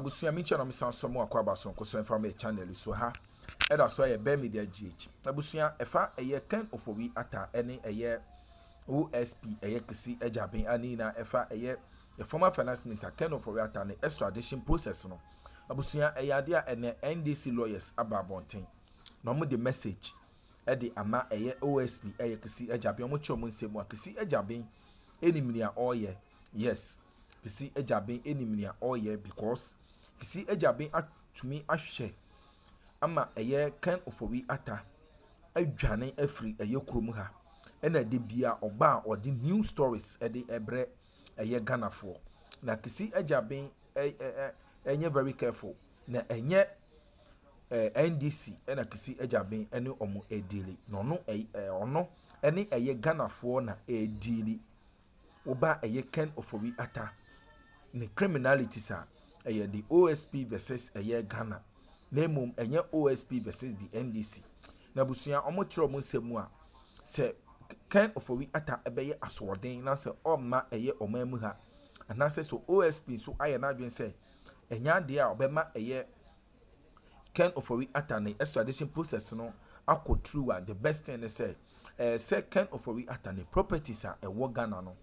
abusuya mi channel mi san so mo akwa baso ko so from a channel so ha e da so ye be media GH abusuya efa eye Ken Ofori Atta ene eye OSP eye kisi ejaben ani na efa eye the former finance minister Ken Ofori Atta ne extradition process no abusuya eye ade a ene NDC lawyers ababonten no mo the message e de ama eye OSP eye kisi ejaben mo chomo nsemu akisi ejaben enimnia oye yes kisi ejaben enimnia oye because kisi ejaben atumi ahwe ama eye Ken Ofori Atta adwane afri eye krom ha ena de bia oba odi new stories ede ebre eye Ganafo na kisi ejaben enye very careful na enye NDC ena kisi ejaben ene omo edili no no ono ene eye Ganafo na edili oba eye Ken Ofori Atta ne criminality sa eye the OSP versus eye Ghana nemum enye OSP versus the NDC na busuya omo kire omo nsemu a se Ken Ofori Atta ebeye aswoden na se omma eye omamu ha anase so OSP so aye na adwen se enya de a obema eye Ken Ofori Atta ne extradition process no akotru a the best thing is say Ken Ofori Atta ne properties a ewo Ghana no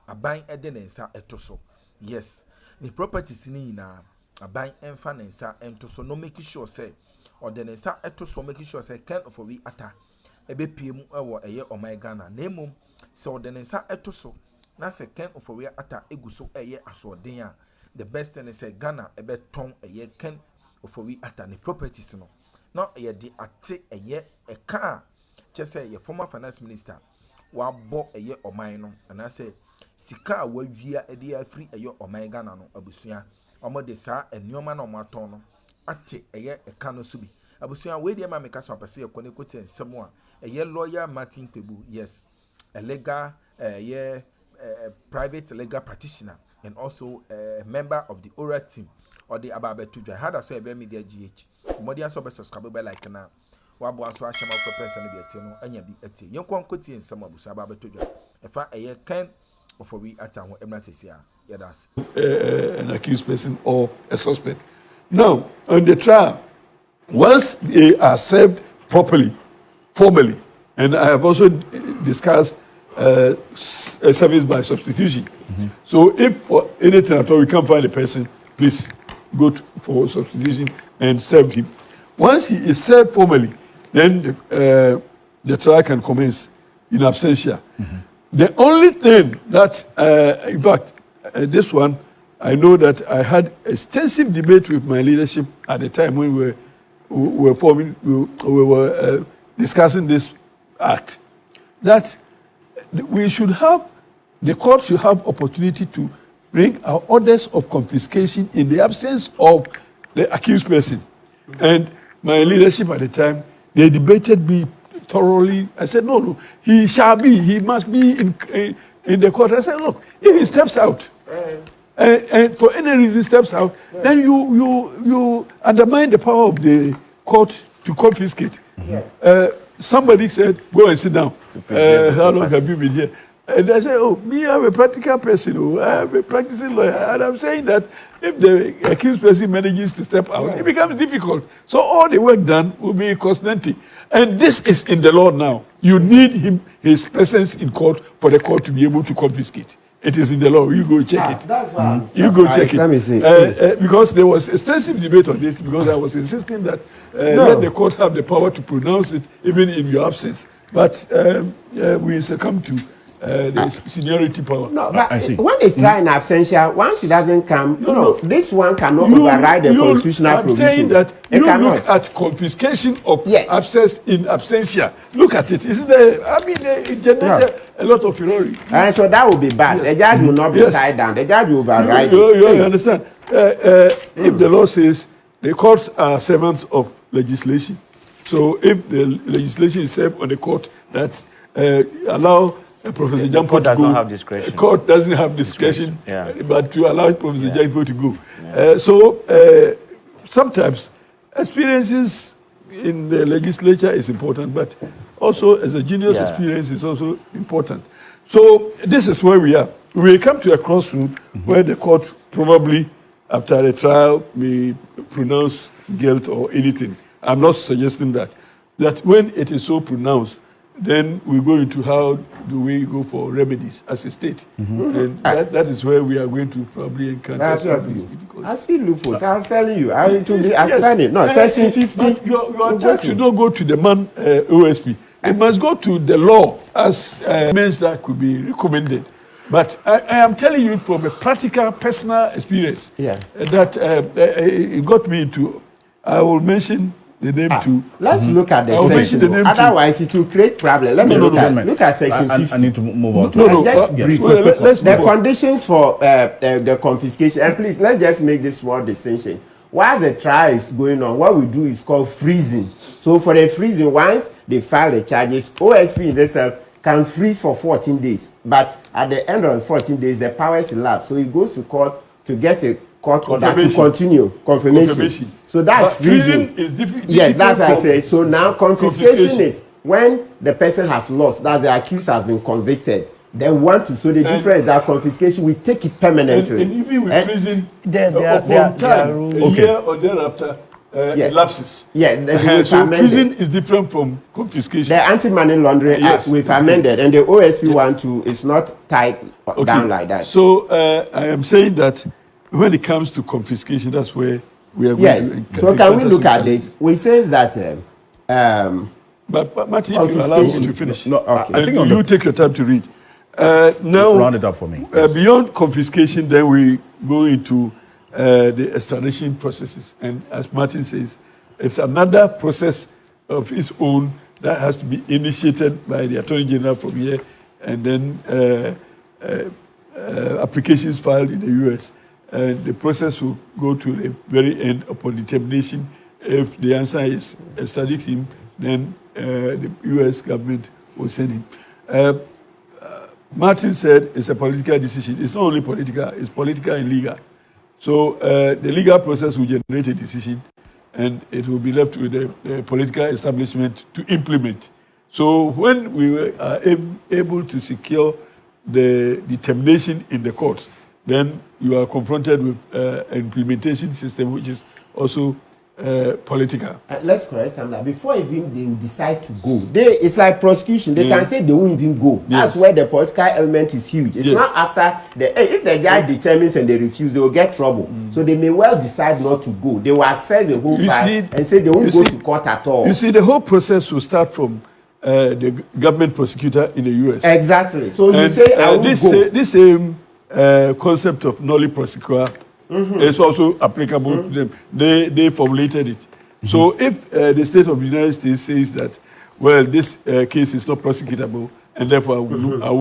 aban ede ne nsa etoso yes the properties ni na aban emfa ne nsa entoso no make sure say or the nsa etoso make sure say Ken Ofori Atta ebe piem ewo eye oman Ghana na emom say or the nsa etoso na say Ken Ofori Atta eguso eye asodin a the best thing is say Ghana ebe ton eye Ken Ofori Atta ne properties no na eye di ate eye eka chese ye former finance minister wa bo eye oman no and say sika wawia edi afri eyo oman Ghana no abusuya omo de sa enioma na omo aton no ate eye eka no so bi abusuya we de ma meka so apese ye kone kote nsemo a eye lawyer Martin Kpebu yes a legal private legal practitioner and also a member of the oral team or the ababetu had so ebe media GH modi so be subscribe be like na wa bo aso ahema for president bi ete no anya bi ete yenkon kote nsemo abusuya ababetu efa eye Ken Ofori Atta ho emra sesia yedas an accused person or a suspect. Now, on the trial, once they are served properly, formally, and I have also discussed a service by substitution. So if for anything at all we can't find a person, please go for substitution and serve him. Once he is served formally, then the trial can commence in absentia. The only thing that, in fact, this one, I know that I had extensive debate with my leadership at the time when we were discussing this act, that we should have, the court should have opportunity to bring our orders of confiscation in the absence of the accused person. And my leadership at the time, they debated me thoroughly. I said, no, he shall be, he must be in the court. I said, look, if he steps out, and for any reason steps out, then you undermine the power of the court to confiscate. Somebody said, go and sit down. How long have you been here? And I said, oh, me, I'm a practical person. I'm a practicing lawyer. And I'm saying that if the accused person manages to step out, it becomes difficult. So all the work done will be cost-empty. And this is in the law now. You need his presence in court for the court to be able to confiscate. It is in the law. You go check it. That's why you go check it. Let me see. Because there was extensive debate on this, because I was insisting that let the court have the power to pronounce it even in your absence. But we succumb to the seniority power. No, but when it's trial in absentia, once it doesn't come, this one cannot override the constitutional provision. I'm saying that you look at confiscation of abscess in absentia. Look at it. It generated a lot of furore. And so that will be bad. The judge will not be tied down. The judge will override you understand? If the law says the courts are servants of legislation, so if the legislation is served on the court that allow Professor Jampo to go, have discretion. The court doesn't have discretion, but to allow Professor Jampo to go. So sometimes experiences in the legislature is important, but also as a junior's experience is also important. So this is where we are. We come to a crossroad where the court probably after the trial may pronounce guilt or anything. I'm not suggesting that. That when it is so pronounced, then we go into how do we go for remedies as a state. And that is where we are going to probably encounter some difficulties. I see loopholes. I was telling you, I to be outstanding. No, section 50. Your attack should not go to the man OSP. It must go to the law as means that could be recommended. But I am telling you from a practical, personal experience that it got me into. I will mention the name too. Let's look at the section. Otherwise, it will create problem. Let me look at section 50. I need to move on. The conditions for the confiscation. And please, let's just make this small distinction. While the trial is going on, what we do is called freezing. So for the freezing, once they file the charges, OSP itself can freeze for 14 days. But at the end of 14 days, the power is elapsed. So it goes to court to get a court order to continue confirmation. So that's freezing. Is different. Yes, that's what I say. So now confiscation is when the person has lost, that the accused has been convicted. They want to. So the difference is that confiscation, we take it permanently. And even with freezing, upon time, a year or thereafter, it lapses. Yeah, so freezing is different from confiscation. The Anti-Money Laundering Act we've amended, and the OSP one too is not tied down like that. So I am saying that when it comes to confiscation, that's where we are going to. So can we look at this? We says that. But Martin, if you allow me to finish, I think you take your time to read. Now, round it up for me. Beyond confiscation, then we go into the extradition processes, and as Martin says, it's another process of its own that has to be initiated by the Attorney General from here, and then applications filed in the US. And the process will go to the very end upon determination. If the answer is extradite him, then the US government will send him. Martin said it's a political decision. It's not only political, it's political and legal. So the legal process will generate a decision, and it will be left with the political establishment to implement. So when we are able to secure the determination in the courts, then you are confronted with an implementation system which is also political. Let's correct some that before even they decide to go, it's like prosecution. They can say they won't even go. That's where the political element is huge. It's not after if the judge determines and they refuse, they will get trouble. So they may well decide not to go. They will assess the whole file and say they won't go to court at all. You see, the whole process will start from the government prosecutor in the US. Exactly. So you say I won't go. This same concept of nolli prosequa is also applicable to them. They formulated it. So if the state of the United States says that, well, this case is not prosecutable, and therefore I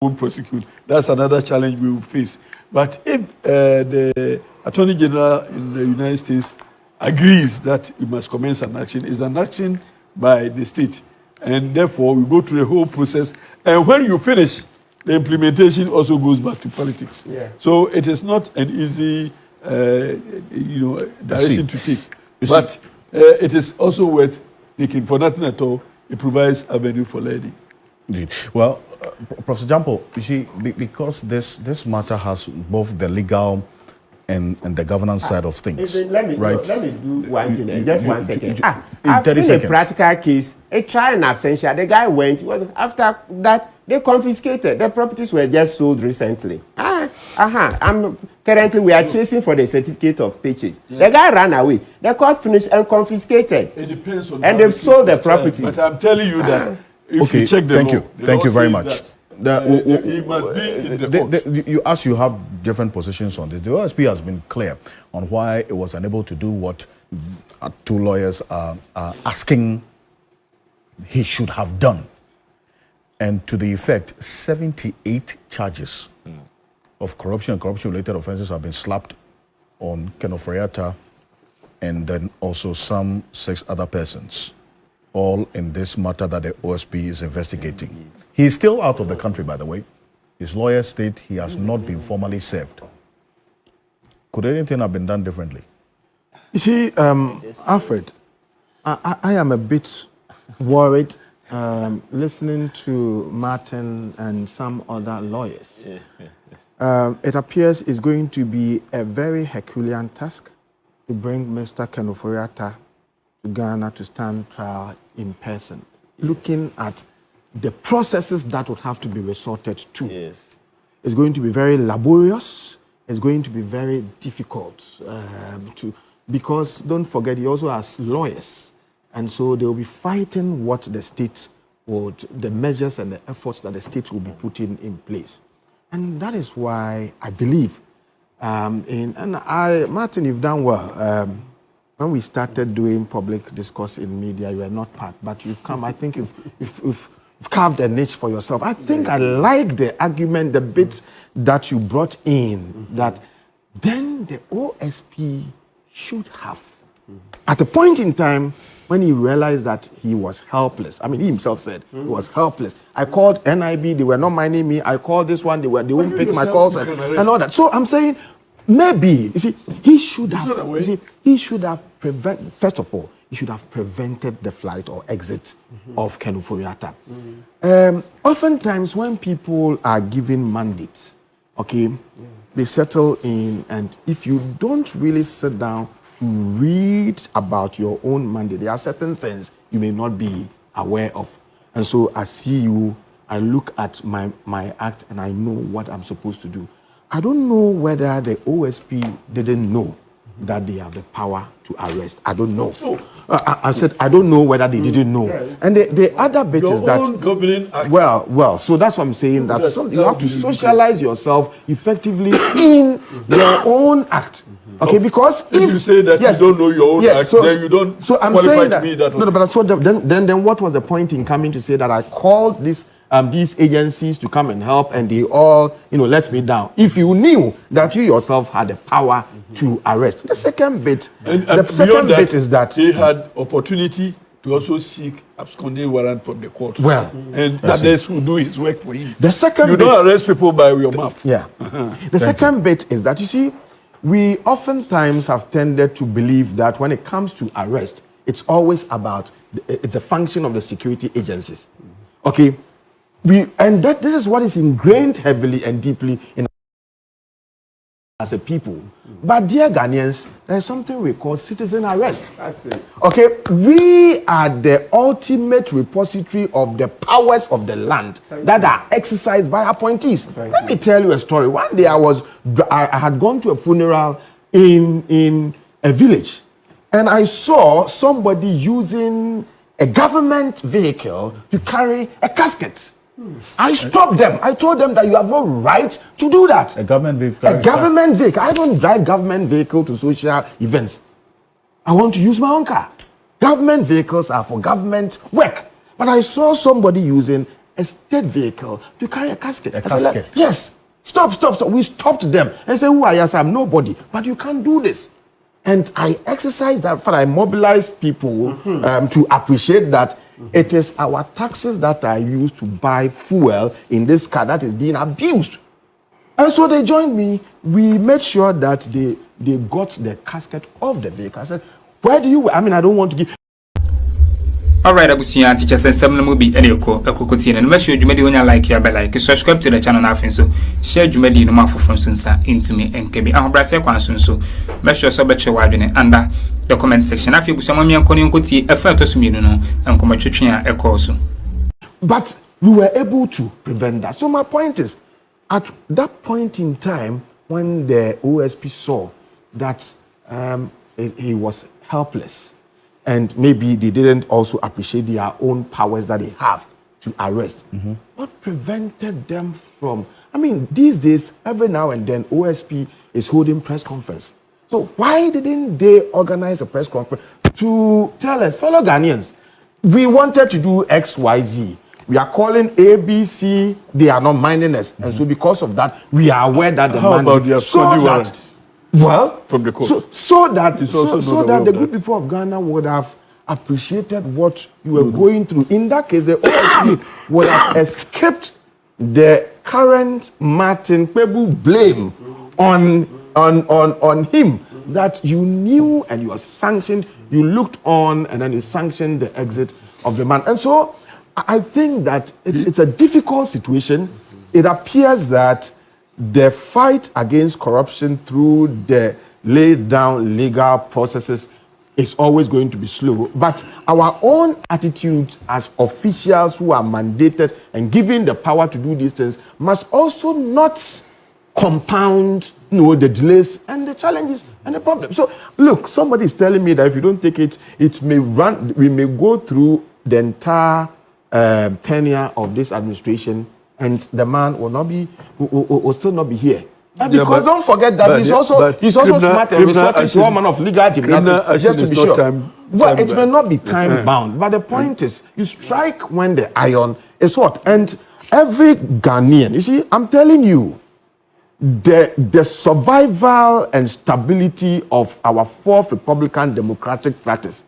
won't prosecute, that's another challenge we will face. But if the Attorney General in the United States agrees that we must commence an action, it's an action by the state. And therefore, we go through the whole process. And when you finish, the implementation also goes back to politics. So it is not an easy, direction to take. But it is also worth taking. For nothing at all, it provides avenue for learning. Indeed. Well, Professor Jampo, you see, because this matter has both the legal and the governance side of things. Let me do one thing. Just 1 second. I've seen a practical case, a trial in absentia. The guy went. After that, they confiscated. The properties were just sold recently. Currently, we are chasing for the certificate of purchase. The guy ran away. The court finished and confiscated. It depends on. And they've sold the property. But I'm telling you that if you check the law, thank you very much. He must be in the court. As you have different positions on this, the OSP has been clear on why it was unable to do what two lawyers are asking he should have done. And to the effect, 78 charges of corruption and corruption-related offenses have been slapped on Ofori Atta, and then also some 6 other persons, all in this matter that the OSP is investigating. He is still out of the country, by the way. His lawyers state he has not been formally served. Could anything have been done differently? You see, Alfred, I am a bit worried listening to Martin and some other lawyers. it appears it's going to be a very Herculean task to bring Mr. Ofori Atta to Ghana to stand trial in person. Looking at the processes that would have to be resorted to. Yes. It's going to be very laborious. It's going to be very difficult because don't forget, he also has lawyers. And so they'll be fighting what the state would, the measures and the efforts that the state will be putting in place. And that is why I believe, Martin, you've done well. When we started doing public discourse in media, you were not part, but you've come, I think you've carved a niche for yourself. I think I like the argument, the bits that you brought in, that then the OSP should have, at a point in time when he realized that he was helpless. I mean, he himself said he was helpless. I called NIB, they were not minding me. I called this one, they wouldn't pick my calls and all that. So I'm saying, maybe, you see, he should have prevented, first of all, he should have prevented the flight or exit of Ofori Atta. Oftentimes, when people are given mandates, okay, they settle in, and if you don't really sit down to read about your own mandate, there are certain things you may not be aware of. And so I see you, I look at my act, and I know what I'm supposed to do. I don't know whether the OSP didn't know that they have the power to arrest. I don't know. I said, I don't know whether they didn't know. And the other bit is that, well, so that's what I'm saying, that you have to socialize yourself effectively in your own act. Okay, because if you say that you don't know your own act, then you don't qualify to be that one. No, but so then what was the point in coming to say that I called these agencies to come and help, and they all, let me down? If you knew that you yourself had the power to arrest. The second bit, is that they had opportunity to also seek absconding warrant from the court. Well, and others will do his work for him. The second you don't arrest people by your mouth. Yeah. The second bit is that, you see, we oftentimes have tended to believe that when it comes to arrest, it's always about, it's a function of the security agencies. Okay? This is what is ingrained heavily and deeply in as a people. But dear Ghanaians, there's something we call citizen arrest. That's it. Okay, we are the ultimate repository of the powers of the land that are exercised by appointees. Let me tell you a story. One day I had gone to a funeral in a village, and I saw somebody using a government vehicle to carry a casket. I stopped them. I told them that you have no right to do that. A government vehicle? A government vehicle. I don't drive government vehicle to social events. I want to use my own car. Government vehicles are for government work. But I saw somebody using a state vehicle to carry a casket. A casket? Said, yes. Stop. We stopped them and said, who are you? I said, I'm nobody. But you can't do this. And I exercised that, I mobilized people to appreciate that it is our taxes that are used to buy fuel in this car that is being abused. And so they joined me. We made sure that they got the casket off the vehicle. I said, where do you, I don't want to give. Alright, Abusian teachers and some movie and Ecocotin and make sure you made when you like your like, subscribe to the channel now, so share you made no more from Sunsa into me and Kebi. I hope I say so make sure so bet your warding under the comment section. I feel some young Koti, a photo to me, and come a course. But we were able to prevent that. So my point is, at that point in time, when the OSP saw that he was helpless, and maybe they didn't also appreciate their own powers that they have to arrest. What prevented them from, these days, every now and then, OSP is holding press conference. So why didn't they organize a press conference to tell us, fellow Ghanaians, we wanted to do X, Y, Z. We are calling ABC, they are not minding us. And so because of that, we are aware that the How about the absconding warrant? Well, from the court. So that the good people of Ghana would have appreciated what you were going through. In that case, the OSP would have escaped the current Martin Kpebu blame on him, that you knew and you were sanctioned, you looked on and then you sanctioned the exit of the man. And so I think that it's a difficult situation. It appears that the fight against corruption through the laid down legal processes is always going to be slow. But our own attitude as officials who are mandated and given the power to do these things must also not compound the delays and the challenges and the problems. So look, somebody is telling me that if you don't take it, we may go through the entire tenure of this administration and the man will still not be here. Because don't forget that he's also smart and resorting to all manner of legal gymnastics just to be sure. Well, it may not be time bound, but the point is you strike when the iron is hot. And every Ghanaian, you see, I'm telling you, the survival and stability of our fourth Republican democratic practice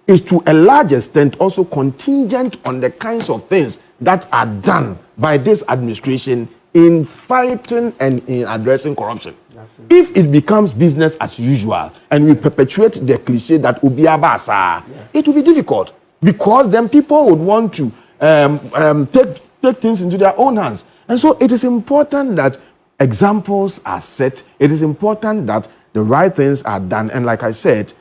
is to a large extent also contingent on the kinds of things that are done by this administration in fighting and in addressing corruption. Absolutely. If it becomes business as usual and we perpetuate the cliche that Ubiabasa, it will be difficult because then people would want to take things into their own hands. And so it is important that examples are set. It is important that the right things are done. And like I said,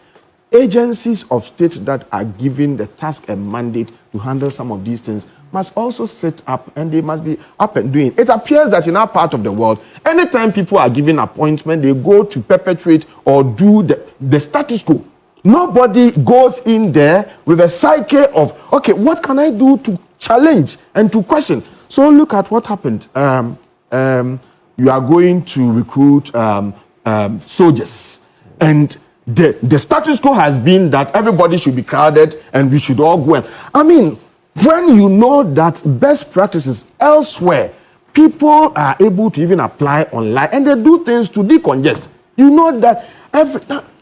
agencies of state that are given the task and mandate to handle some of these things must also set up, and they must be up and doing. It appears that in our part of the world, anytime people are given appointment, they go to perpetuate or do the status quo. Nobody goes in there with a psyche of, okay, what can I do to challenge and to question? So look at what happened. You are going to recruit soldiers, and the status quo has been that everybody should be crowded and we should all go in. I mean, when you know that best practices elsewhere, people are able to even apply online and they do things to decongest. You know that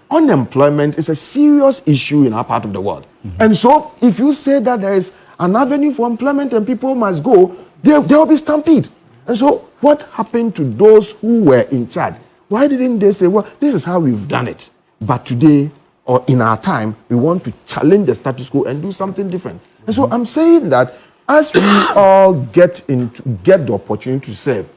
unemployment is a serious issue in our part of the world. Mm-hmm. And so if you say that there is an avenue for employment and people must go, there will be stampede. And so what happened to those who were in charge? Why didn't they say, well, this is how we've done it, but today or in our time, we want to challenge the status quo and do something different? And so I'm saying that as we all get the opportunity to serve,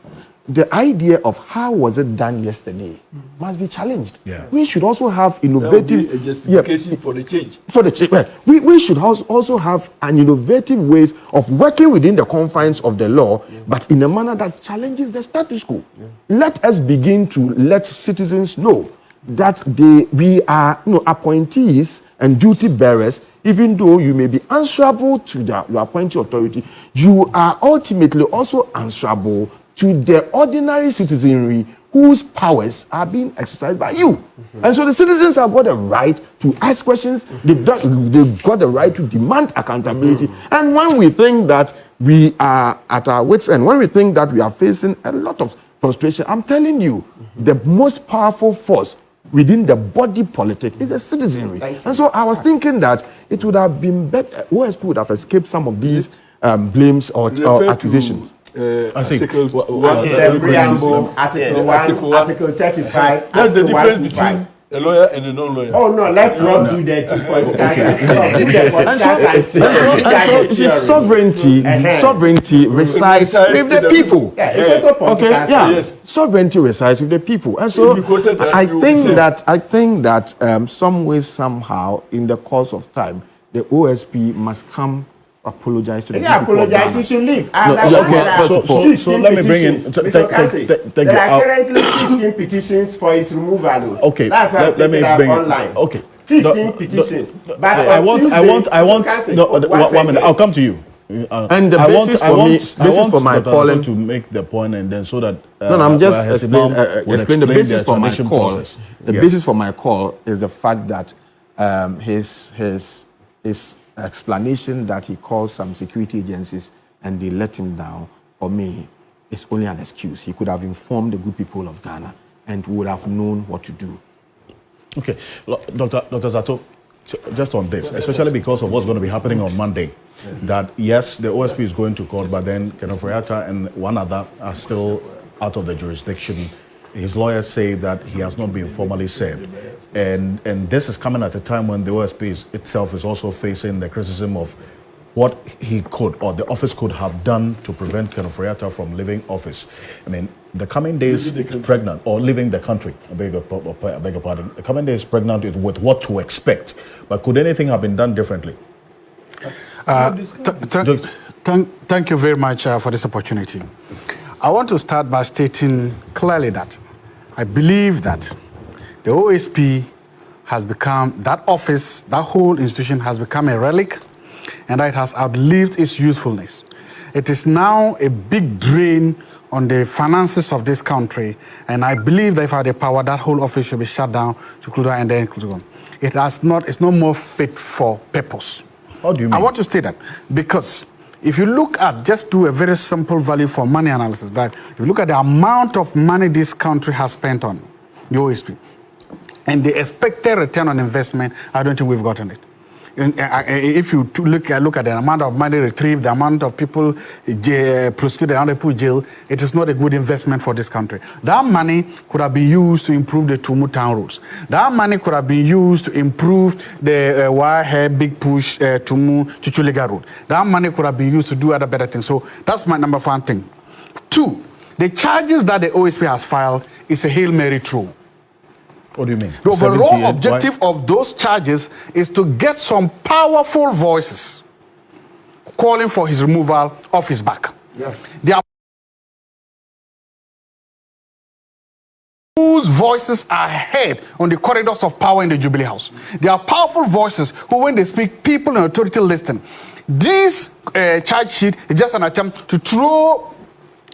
the idea of how was it done yesterday must be challenged. Yeah. We should also have innovative a justification for the change. For the change, we should also have an innovative ways of working within the confines of the law, but in a manner that challenges the status quo. Yeah. Let us begin to let citizens know that we are appointees and duty bearers. Even though you may be answerable to your appointing authority, you are ultimately also answerable to the ordinary citizenry whose powers are being exercised by you. Mm-hmm. And so the citizens have got a right to ask questions. Mm-hmm. They've got the right to demand accountability. Mm-hmm. And when we think that we are at our wits' end, when we think that we are facing a lot of frustration, I'm telling you, the most powerful force within the body politic is a citizenry. And so I was thinking that it would have been better, OSP would have escaped some of these blames or accusations. I think Article 1, Article 35. That's the difference between a lawyer and a non-lawyer. Oh no, let Rob do that. Sovereignty resides with the people. Yeah, it's also political yes. Sovereignty resides with the people, and so I think that some way, somehow, in the course of time, the OSP must come apologize to the people. Apologize, he should leave. So let me bring in. Thank you. There are currently 15 petitions for his removal. Okay, that's why let me bring online. Okay, 15 petitions. But I want. 1 minute. I'll come to you. And the basis for my calling to make the point, and then so that I'm just explaining the basis for my call. Process. The basis for my call is the fact that his explanation that he called some security agencies and they let him down, for me, is only an excuse. He could have informed the good people of Ghana and would have known what to do. Okay, Dr. Zato, just on this, especially because of what's going to be happening on Monday, that yes, the OSP is going to court, but then Ofori Atta and one other are still out of the jurisdiction. His lawyers say that he has not been formally served. And this is coming at a time when the OSP itself is also facing the criticism of what he could or the office could have done to prevent Ofori Atta from leaving office. I mean, the coming days pregnant or leaving the country, I beg your pardon, the coming days pregnant with what to expect. But could anything have been done differently? Thank you very much for this opportunity. I want to start by stating clearly that I believe that the OSP has become, that office, that whole institution has become a relic, and that it has outlived its usefulness. It is now a big drain on the finances of this country, and I believe that if I had the power, that whole office should be shut down to close and then close. It's no more fit for purpose. How do you mean? I want to state that because if you look at, just do a very simple value for money analysis, that if you look at the amount of money this country has spent on the OSP and the expected return on investment, I don't think we've gotten it. If you look at the amount of money retrieved, the amount of people prosecuted, the amount of people jailed, it is not a good investment for this country. That money could have been used to improve the Tumu town roads. That money could have been used to improve the Wahe Big Push Tumu Chuchulega road. That money could have been used to do other better things. So that's my number one thing. Two, the charges that the OSP has filed is a Hail Mary throw. What do you mean? The overall objective of those charges is to get some powerful voices calling for his removal off his back. Yeah. There are whose voices are heard on the corridors of power in the Jubilee House. There are powerful voices who, when they speak, people in authority listen. This charge sheet is just an attempt to throw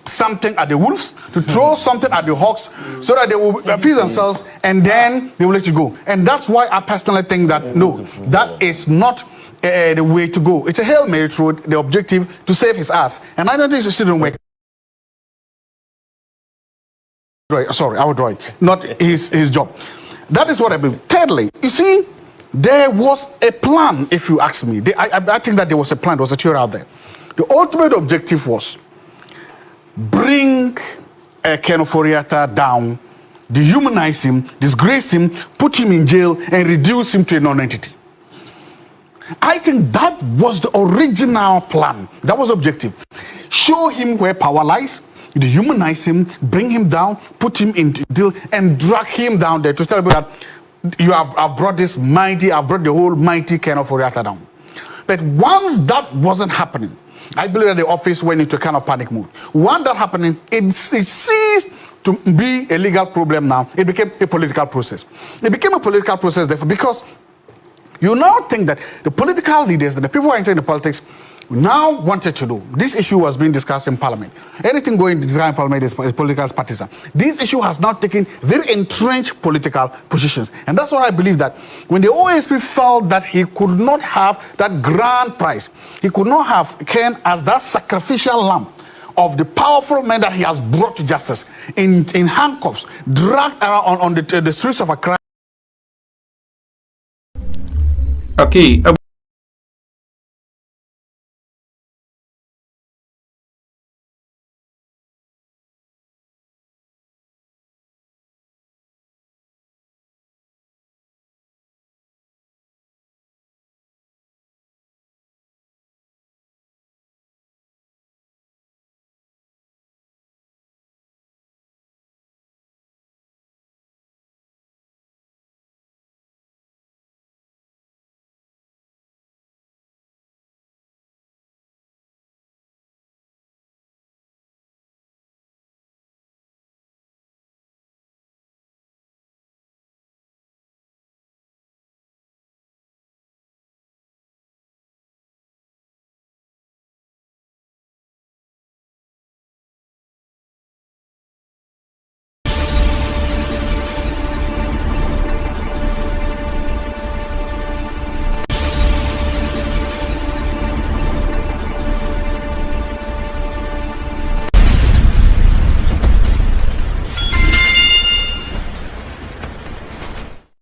something at the wolves, to throw something at the hawks, so that they will appease themselves and then they will let you go. And that's why I personally think that no, that is not the way to go. It's a Hail Mary through the objective to save his ass. And I don't think it shouldn't work. Sorry, I would draw it. Not his job. That is what I believe. Thirdly, you see, there was a plan, if you ask me. I think that there was a plan, there was a theory out there. The ultimate objective was bring Ofori Atta down, dehumanize him, disgrace him, put him in jail, and reduce him to a non-entity. I think that was the original plan. That was the objective. Show him where power lies, dehumanize him, bring him down, put him in jail, and drag him down there to tell people that I've brought this mighty, I've brought the whole mighty Ofori Atta down. But once that wasn't happening, I believe that the office went into a kind of panic mode. Once that happening, it ceased to be a legal problem now. It became a political process. It became a political process, therefore, because you now think that the political leaders, that the people who are entering the politics, now wanted to do. This issue was being discussed in Parliament. Anything going to discuss in Parliament is political partisan. This issue has now taken very entrenched political positions. And that's why I believe that when the OSP felt that he could not have that grand prize, he could not have Ken as that sacrificial lamb of the powerful men that he has brought to justice in handcuffs, dragged around on the streets of Akroma. Okay.